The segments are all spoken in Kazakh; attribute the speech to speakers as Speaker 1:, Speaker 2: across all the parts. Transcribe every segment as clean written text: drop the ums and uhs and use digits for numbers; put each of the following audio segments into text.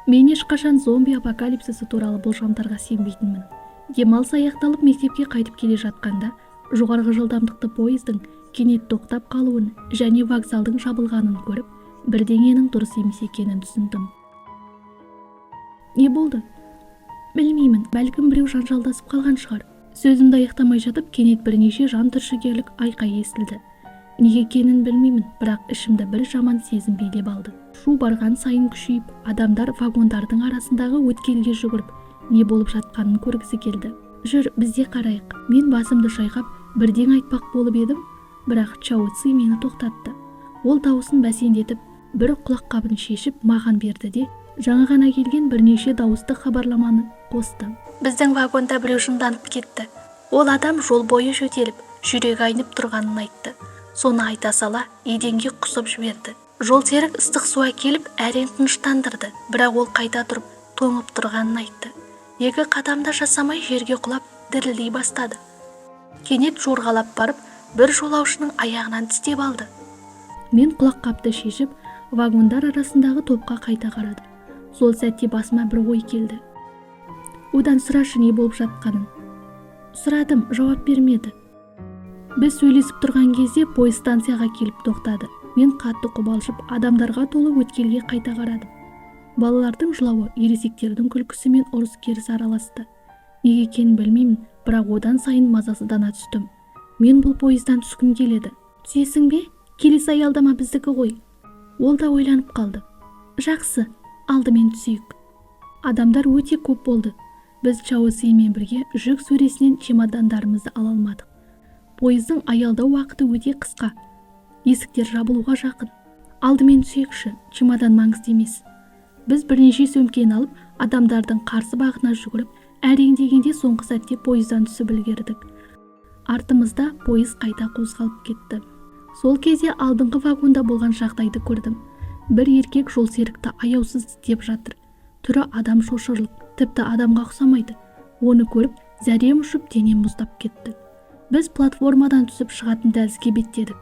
Speaker 1: Мен ешқашан зомби апокалипсисі туралы болжамдарға сенбейтінмін. Демалыс аяқталып мектепке қайтып келе жатқанда жоғарғы жылдамдықты пойыздың кенет тоқтап қалуын және вокзалдың жабылғанын көріп, бірдеңенің дұрыс емес екенін түсіндім. Не болды? Білмеймін, бәлкім біреу жанжалдасып қалған шығар. Сөзімді аяқтамай жатып кенет бірнеше жан түршігерлік айқай естілді. Неге екенін білмеймін, бірақ ішімді бір жаман сезім билеп алды. Шу барған сайын күшейіп, адамдар вагондардың арасындағы өткелге жүгіріп, не болып жатқанын көргісі келді. Жүр, бізде қарайық. Мен басымды шайқап, бірден айтпақ болып едім, бірақ Чао Ци мені тоқтатты. Ол дауысын бәсеңдетіп, бір құлаққабын шешіп маған берді де, жаңа ғана келген бірнеше дауысты хабарламаны қосты. Біздің вагонда біреу жынданып кетті. Ол адам жол бойы жөтеліп, жүрегі айнып тұрғанын айтты. Соны айта сала, еденге құсып жіберді. Жол серік ыстық су әкеліп, әрең тыныштандырды, бірақ ол қайта тұрып, тоңып тұрғанын айтты. 2 қадамда жасамай жерге құлап, дірілдей бастады. Кенет жорғалап барып, бір жолаушының аяғынан тістеп алды. Мен құлаққапты шешіп, вагондар арасындағы топқа қайта қарадым. Сол сәтте басыма бір ой келді. Одан сұрашы не болып жатқанын. Сұрадым, жауап бермеді. Біз сөйлесіп тұрған кезде пойыз станцияға келіп тоқтады. Мен қатты қобалжып, адамдарға толы өткелге қайта қарадым. Балалардың жылауы, ересектердің күлкісі мен ұрыс-керіс араласты. Неге екенін білмеймін, бірақ одан сайын мазасыздана түстім. Мен бұл пойыздан түскім келеді. Түсесің бе? Келесі аялдама біздікі ғой. Ол да ойланып қалды. Жақсы, алдымен түсейік. Адамдар өте көп болды. Біз Чао Цзимен бірге жүк сөресінен чемодандарымызды ала алмадық. Пойыздың аялдау уақыты өте қысқа. Есіктер жабылуға жақын. Алдымен түсейікші, чемодан маңызды емес. Біз бірнеше сөмкені алып, адамдардың қарсы бағына жүгіріп, әрең дегенде соңғы сәтте пойыздан түсіп үлгердік. Артымызда пойыз қайта қозғалып кетті. Сол кезде алдыңғы вагонда болған жағдайды көрдім. Бір еркек жол серікті аяусыз тістеп жатыр. Түрі адам шошырлық, тіпті адамға ұқсамайды. Оны көріп, зәрем ұшып, денем мұздап кетті. Біз платформадан түсіп шығатын дәлізге беттедік.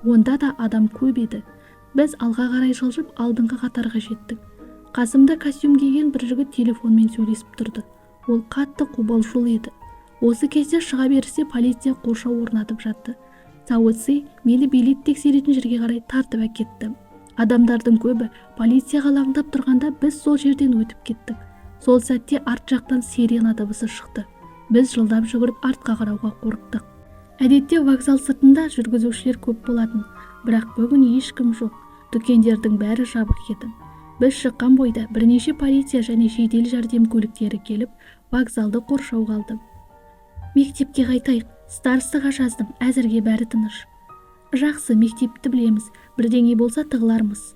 Speaker 1: Онда да адам көп еді. Біз алға қарай жылжып, алдыңғы қатарға жеттік. Қасымда костюм киген бір жігіт телефонмен сөйлесіп тұрды. Ол қатты қобалжулы еді. Осы кезде шыға берісте полиция қоршау орнатып жатты. Цао Ци мені билет тексеретін жерге қарай тартып әкетті. Адамдардың көбі полицияға алаңдап тұрғанда біз сол жерден өтіп кеттік. Сол сәтте арт жақтан сирена дыбысы шықты. Біз жылдам жүгіріп артқа қарауға қорықтық. Әдетте вокзал сыртында жүргізушілер көп болатын, бірақ бүгін ешкім жоқ. Дүкендердің бәрі жабық еді. Біз шыққан бойда бірнеше полиция және жедел жәрдем көліктері келіп, вокзалды қоршауға алды. Мектепке қайтайық, старостаға жаздым, әзірге бәрі тыныш. Жақсы, мектепті білеміз, бірдеңе болса тығылармыз.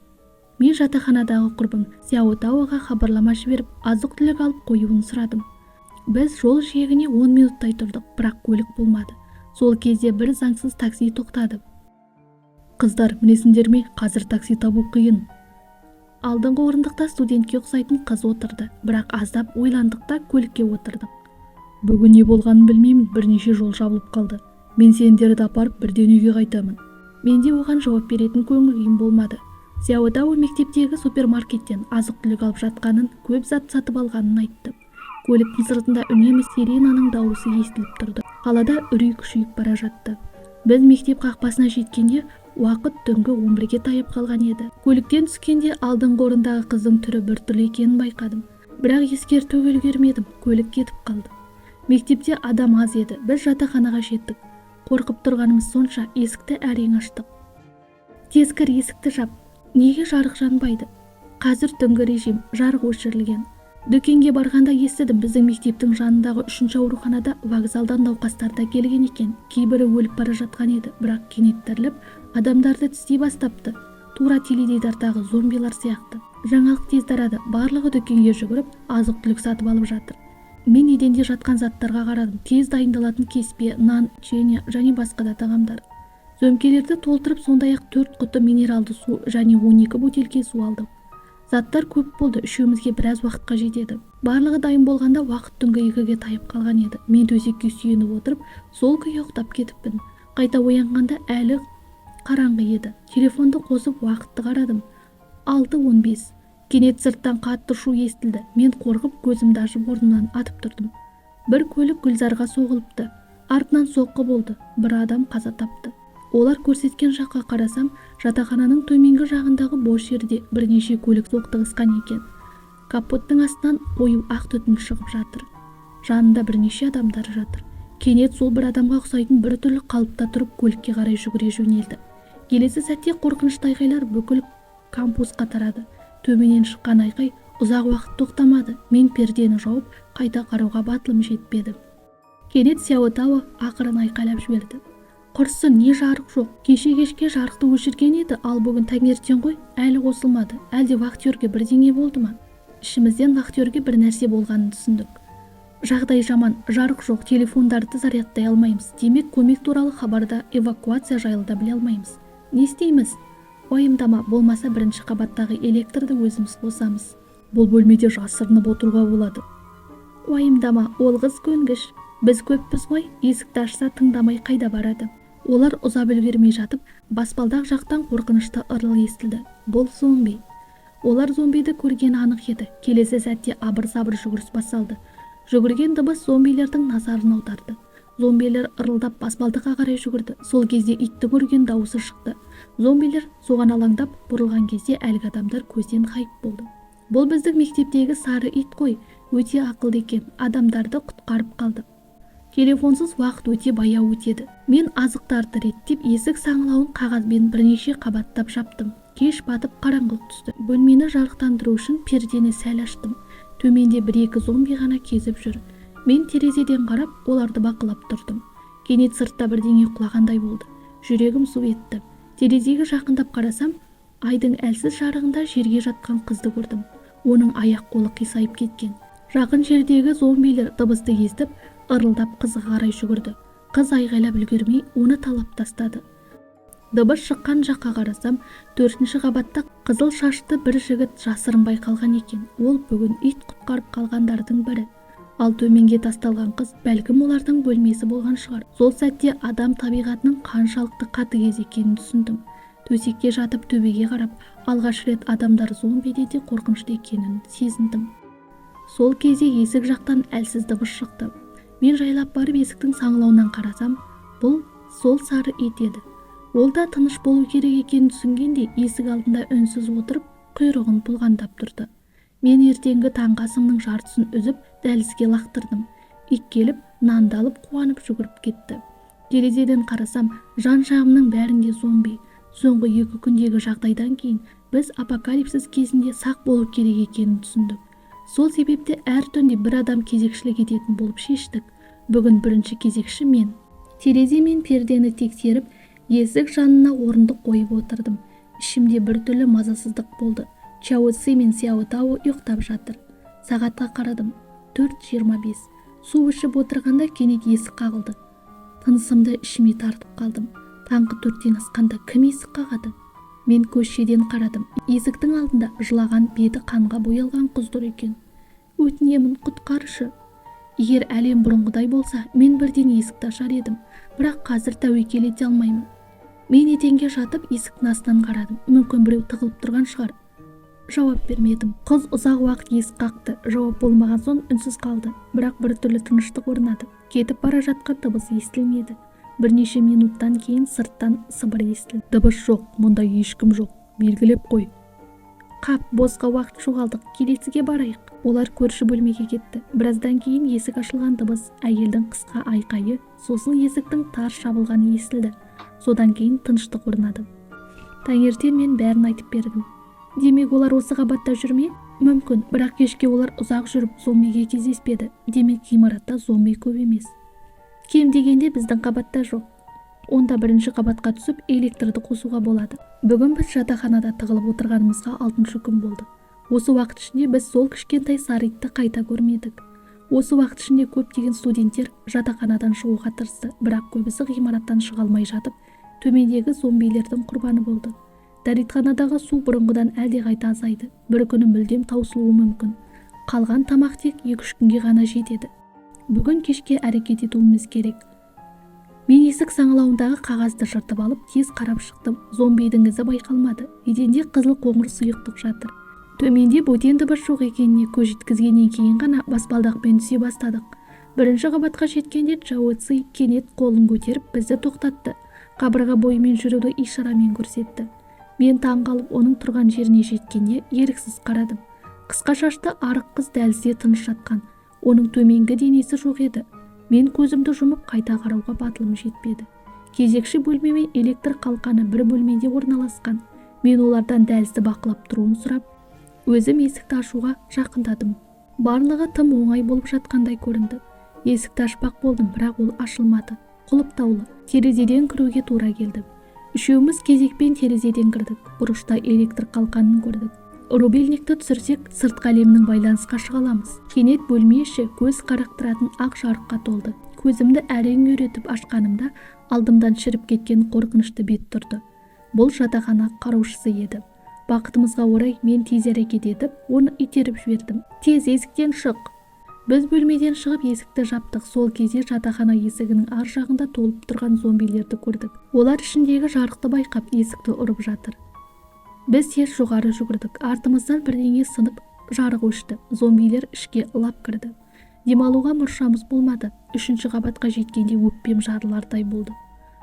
Speaker 1: Мен жатақханадағы құрбым Сяо Таоға хабарлама жіберіп, азық-түлік алып қоюын сұрадым. Біз жол жиегіне 10 минуттай тұрдық, бірақ көлік болмады. Сол кезде бір заңсыз такси тоқтады. Қыздар, мінесіңдер ме? Қазір такси табу қиын. Алдыңғы орындықта студентке ұқсайтын қыз отырды, бірақ аздап ойландық та көлікке отырдық. Бүгін не болғанын білмеймін, бірнеше жол жабылып қалды. Мен сендерді апарып бірден үйге қайтамын. Менде оған жауап беретін көңіл күйім болмады. Сяо Тао мектептегі супермаркеттен азық-түлік алып жатқанын, көп зат сатып алғанын айтты. Көліктің сыртында үнемі сиренаның дауысы естіліп тұрды. Қалада үрей күшейіп бара жатты. Біз мектеп қақпасына жеткенде уақыт түнгі 11-ге таяп қалған еді. Көліктен түскенде алдыңғы орындағы қыздың түрі біртүрлі екенін байқадым. Бірақ ескертуге үлгермедім, көлік кетіп қалды. Мектепте адам аз еді, біз жатақханаға жеттік. Қорқып тұрғанымыз сонша есікті әрең аштық. Тез кір, есікті жап. Неге жарық жанбайды? Қазір түнгі режим, жарық өшірілген. Дүкенге барғанда естідім, біздің мектептің жанындағы 3-ші ауруханада вокзалдан науқастар да келген екен. Кейбірі өліп бара жатқан еді, бірақ кенет тіріліп, адамдарды тістей бастапты. Тура теледидардағы зомбилар сияқты. Жаңалық тез тарады, барлығы дүкенге жүгіріп, азық-түлік сатып алып жатыр. Мен еденде жатқан заттарға қарадым. Тез дайындалатын кеспе, нан, және басқа да тағамдар. Сөмкелерді толтырып, сондай-ақ 4 құты минералды су және 12 бөтелке су алдым. Заттар көп болды, үшеумізге біраз уақытқа жетеді. Барлығы дайын болғанда уақыт түнгі 2-ге тайып қалған еді. Мен төсекке сүйеніп отырып, сол күйі ұйықтап кетіппін. Қайта оянғанда әлі қараңғы еді. Телефонды қосып уақытты қарадым. 6:15. Кенет сырттан қатты шу естілді. Мен қорқып көзімді ашып орнымнан атып тұрдым. Бір көлік Гүлзарға соғылыпты. Артынан соққы болды. Бір адам қаза тапты. Олар көрсеткен жаққа қарасам, жатақхананың төменгі жағындағы бос жерде бірнеше көлік соқтығысқан екен. Капоттың астынан қою ақ түтін шығып жатыр. Жанында бірнеше адамдар жатыр. Кенет сол бір адамға ұқсайтын бір түрлі қалыпта тұрып көлікке қарай жүгіре жөнелді. Келесі сәтте қорқынышты айқайлар бүкіл кампусқа тарады. Төменен шыққан айқай ұзақ уақыт тоқтамады. Мен пердені жауып, қайта қарауға батылым жетпеді. Кенет Сяо Тао ақырын айқайлап жіберді. Құрсын, не жарық жоқ. Кешке жарықты өшірген еді, ал бүгін таңертең ғой, әлі қосылмады. Әлде вахтерге бірдеңе болды ма? Ішімізден вахтерге бір нәрсе болғанын түсіндік. Жағдай жаман, жарық жоқ, телефондарды зарядтай алмаймыз. Демек, көмек туралы хабарда, эвакуация жайлы да біле алмаймыз. Не істейміз? Уайымдама, болмаса бірінші қабаттағы электрді өзіміз қосамыз. Бұл бөлмеде жасырынып отыруға болады. Уайымдама, ол қыз көнгіш. Біз көппіз ғой, есікті ашса тыңдамай қайда барады. Олар ұзап үлгермей жатып, баспалдақ жақтан қорқынышты ырыл естілді. Бұл зомби. Олар зомбиді көргені анық еді. Келесі сәтте абыр-сабыр жүгіріс басталды. Жүгірген дыбыс зомбилердің назарын аударды. Зомбилер ырылдап баспалдаққа қарай жүгірді. Сол кезде иттің үрген дауысы шықты. Зомбилер соған алаңдап бұрылған кезде әлгі адамдар көзден ғайып болды. Бұл біздің мектептегі сары ит қой, өте ақылды екен, адамдарды құтқарып қалды. Телефонсыз уақыт өте баяу өтеді. Мен азықтарды реттеп, есік саңылауын қағазбен бірнеше қабаттап жаптым. Кеш батып қараңғылық түсті. Бөлмені жарықтандыру үшін пердені сәл аштым. Төменде бір-екі зомби ғана кезіп жүр. Мен терезеден қарап, оларды бақылап тұрдым. Кенет сыртта бірдеңе құлағандай болды. Жүрегім су етті. Терезеге жақындап қарасам, айдың әлсіз жарығында жерге жатқан қызды көрдім. Оның аяқ-қолы қисайып кеткен. Жақын жердегі зомбилер дыбысты естіп, ырылдап қызға қарай жүгірді. Қыз айғайлап үлгермей, оны талап тастады. Дыбыс шыққан жаққа қарасам, 4-ші қабатта қызыл шашты бір жігіт жасырын байқалған екен. Ол бүгін ит құтқарып қалғандардың бірі. Ал төменге тасталған қыз бәлкім олардың бөлмесі болған шығар. Сол сәтте адам табиғатының қаншалықты қатыгез екенін түсіндім. Төсекке жатып төбеге қарап, алғаш рет адамдар зомбиде де қорқынышты екенін сезіндім. Сол кезде есік жақтан әлсіз дыбыс шықты. Мен жайлап барып есіктің саңылауынан қарасам, бұл сол сары ит еді. Ол да тыныш болу керек екенін түсінгенде есік алдында үнсіз отырып, құйрығын бұлғандап тұрды. Мен ертеңгі таңғы асымның жартысын үзіп, дәлізге лақтырдым. Ит келіп, нанды алып қуанып жүгіріп кетті. Терезеден қарасам, жан-жағымның бәрінде зомби. Соңғы 2 күндегі жағдайдан кейін біз апокалипсис кезінде сақ болу керек екенін түсіндік. Сол себепті әр түнде бір адам кезекшілік ететін болып шештік. Бүгін бірінші кезекші мен. Терезе мен пердені тексеріп, есік жанына орындық қойып отырдым. Ішімде біртүрлі мазасыздық болды. Чао Ци мен Сяо Тао ұйықтап жатыр. Сағатқа қарадым. 4:25. Су ішіп отырғанда кенет есік қағылды. Тынысымды ішіме тартып қалдым. Таңғы 4-тен асқанда кім есік қағады? Мен көшеден қарадым. Есіктің алдында жылаған, беті қанға боялған қыз тұр екен. Өтінемін, құтқаршы. Егер әлем бұрынғыдай болса, мен бірден есікті ашар едім. Бірақ қазір тәуекел ете алмаймын. Мен етенге жатып есіктің астынан қарадым. Мүмкін біреу тығылып тұрған шығар. Жауап бермедім. Қыз ұзақ уақыт есік қақты. Жауап болмаған соң үнсіз қалды. Бірақ біртүрлі тыныштық орнады. Кетіп бара жатқан дыбыс естілмеді. Бірнеше минуттан кейін сырттан сыбыр естілді. Дыбыс жоқ, мұнда ешкім жоқ. Белгілеп қой. Қап, босқа уақыт жоғалдық. Келесіге барайық. Олар көрші бөлмеге кетті. Біраздан кейін есік ашылған дыбыс, әйелдің қысқа айқайы, сосын есіктің тарс жабылғаны естілді. Содан кейін тыныштық орнады. Таңертең мен бәрін айтып бердім. Демек олар осы қабатта жүрме? Мүмкін, бірақ кешке олар ұзақ жүріп зомбиге кездеспеді. Демек ғимаратта зомби көп емес. Кем дегенде біздің қабатта жоқ. Онда бірінші қабатқа түсіп электрді қосуға болады. Бүгін біз жатақханада тығылып отырғанымызға 6-шы күн болды. Осы уақыт ішінде біз сол кішкентай сары итті қайта көрмедік. Осы уақыт ішінде көптеген студенттер жатақханадан шығуға тырысты, бірақ көбісі ғимараттан шыға алмай жатып, төмендегі зомбилердің құрбаны болды. Дәретханадағы су бұрынғыдан әлдеқайда азайды. Бір күні мүлдем таусылуы мүмкін. Қалған тамақ тек 2-3 күнге ғана жетеді. Бүгін кешке әрекет етуіміз керек. Мен есік саңылауындағы қағазды жыртып алып, тез қарап шықтым. Зомбидің ізі байқалмады. Еденде қызыл қоңыр сұйықтық жатыр. Төменде бөтен дыбыс жоқ екеніне көз жеткізгеннен кейін ғана баспалдақпен түсе бастадық. Бірінші қабатқа жеткенде Чао Ци кенет қолын көтеріп бізді тоқтатты. Қабырға бойымен жүруді ишарамен көрсетті. Мен таң қалып оның тұрған жеріне жеткенде еріксіз қарадым. Қысқа шашты арық қыз дәлізде тыныш жатқан. Оның төменгі денесі жоқ еді. Мен көзімді жұмып қайта қарауға батылым жетпеді. Кезекші бөлме мен электр қалқаны бір бөлмеде орналасқан. Мен олардан дәлізді бақылап тұруын сұрап, өзім есікті ашуға жақындадым. Барлығы тым оңай болып жатқандай көрінді. Есікті ашпақ болдым, бірақ ол ашылмады. Құлыптаулы. Терезеден кіруге тура келді. Үшеуміз кезекпен терезеден кірдік. Бұрышта электр қалқанын көрдік. Рубильникті түсірсек, сыртқы әлемнің байланысқа шыға аламыз. Кенет бөлме іші көз қарықтыратын ақ жарыққа толды. Көзімді әрең үйретіп ашқанымда алдымдан шіріп кеткен қорқынышты бет тұрды. Бұл жатақхана қараушысы еді. Бақытымызға орай мен тез әрекет етіп, оны итеріп жібердім. Тез есіктен шық. Біз бөлмеден шығып есікті жаптық. Сол кезде жатақхана есігінің ар жағында толып тұрған зомбилерді көрдік. Олар ішіндегі жарықты байқап есікті ұрып жатыр. Біз тез жоғары жүгірдік. Артымыздан бірдеңе сынып жарық өшті. Зомбилер ішке лап кірді. Демалуға мұршамыз болмады. Үшінші қабатқа жеткенде өкпем жарылардай болды.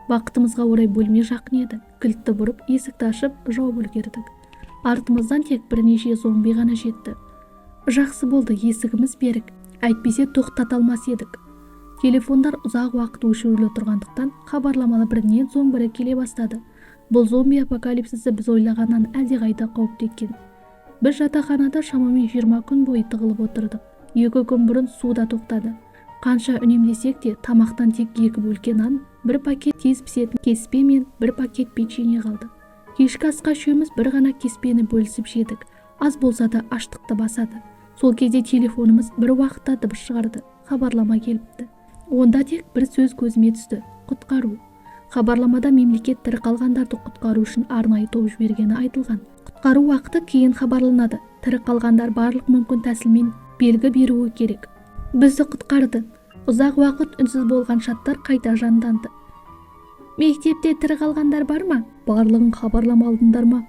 Speaker 1: Бақытымызға орай бөлме жақын еді. Кілтті бұрып есікті ашып жауып үлгердік. Артымыздан тек бірнеше зомби ғана жетті. Жақсы болды, есігіміз берік. Әйтпесе тоқтата алмас едік. Телефондар ұзақ уақыт өшірулі тұрғандықтан хабарламалы бірінен соң бірі келе бастады. Бұл зомби апокалипсисі біз ойлағаннан әлдеқайда қауіпті екен. Біз жатақханада шамамен 20 күн бойы тығылып отырдық. 2 күн бұрын су да тоқтады. Қанша үнемдесек те тамақтан тек 2 бөлке нан, 1 пакет тез пісетін кеспе мен 1 пакет печенье қалды. Кешкі асқа үшеуміз бір ғана кеспені бөлісіп жедік. Аз болса да аштықты басады. Сол кезде телефонымыз бір уақытта дыбыс шығарды. Хабарлама келіпті. Онда тек бір сөз көзіме түсті: құтқару. Хабарламада мемлекет тірі қалғандарды құтқару үшін арнайы топ жібергені айтылған. Құтқару уақыты кейін хабарланады. Тірі қалғандар барлық мүмкін тәсілмен белгі беруі керек. Бізді құтқарды. Ұзақ уақыт үнсіз болған шаттар қайта жанданды. Мектепте тірі қалғандар бар ма? Барлығын хабарлама алдыңдар ма?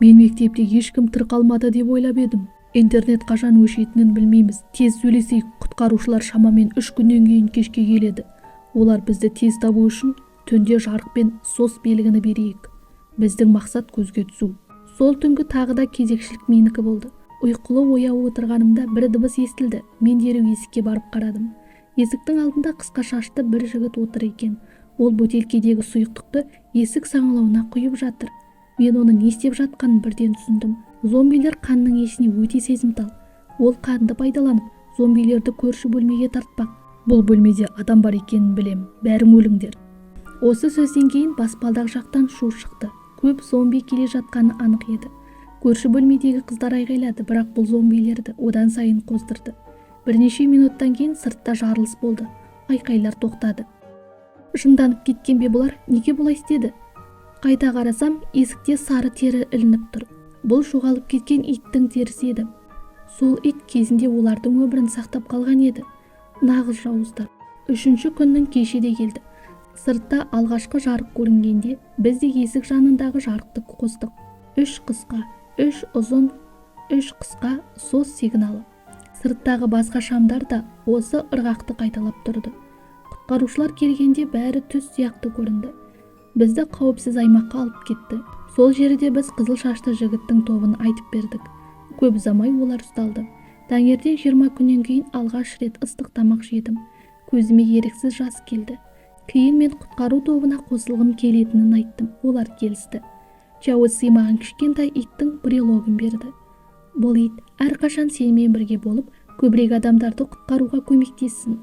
Speaker 1: Мен мектепте ешкім тірі қалмады деп ойлап едім. Интернет қашан өшетінін білмейміз. Тез сөйлесейік. Құтқарушылар шамамен 3 күннен кейін кешке келеді. Олар бізді тез табу үшін түнде жарық пен сос белгіні берейік. Біздің мақсат көзге түсу. Сол түнгі тағы да кезекшілік менікі болды. Ұйқылы ояу отырғанымда бір дыбыс естілді. Мен дереу есікке барып қарадым. Есіктің алдында қысқа шашты бір жігіт отыр екен. Ол бөтелкедегі сұйықтықты есік саңылауына құйып жатыр. Мен оның не істеп жатқанын бірден түсіндім. Зомбилер қанның есіне өте сезімтал. Ол қанды пайдаланып, зомбилерді көрші бөлмеге тартпақ. Бұл бөлмеде адам бар екенін білем. Бәрің өліңдер. Осы сөзден кейін баспалдақ жақтан шу шықты. Көп зомби келе жатқаны анық еді. Көрші бөлмедегі қыздар айғайлады, бірақ бұл зомбилерді одан сайын қоздырды. Бірнеше минуттан кейін сыртта жарылыс болды. Айқайлар тоқтады. Жынданып кеткен бе бұлар? Неге бұлай істеді? Қайта қарасам, есікте сары тері ілініп тұр. Бұл жоғалып кеткен иттің терісі еді. Сол ит кезінде олардың өмірін сақтап қалған еді. Нағыз жауыздар. 3-ші күннің кеші де келді. Сыртта алғашқы жарық көрінгенде біз де есік жанындағы жарықты қостық. 3 қысқа, 3 ұзын, 3 қысқа сос сигналы. Сырттағы басқа шамдар да осы ырғақты қайталап тұрды. Құтқарушылар келгенде бәрі түс сияқты көрінді. Бізді қауіпсіз аймаққа алып кетті. Сол жерде біз қызыл шашты жігіттің тобын айтып бердік. Көп ұзамай олар ұсталды. Таңертең 20 күннен кейін алғаш рет ыстық тамақ жедім. Көзіме еріксіз жас келді. Кейін мен құтқару тобына қосылғым келетінін айттым. Олар келісті. Чао Ци маған кішкентай иттің брелогын берді. Бұл ит әрқашан сенімен бірге болып, көбірек адамдарды құтқаруға көмектессін.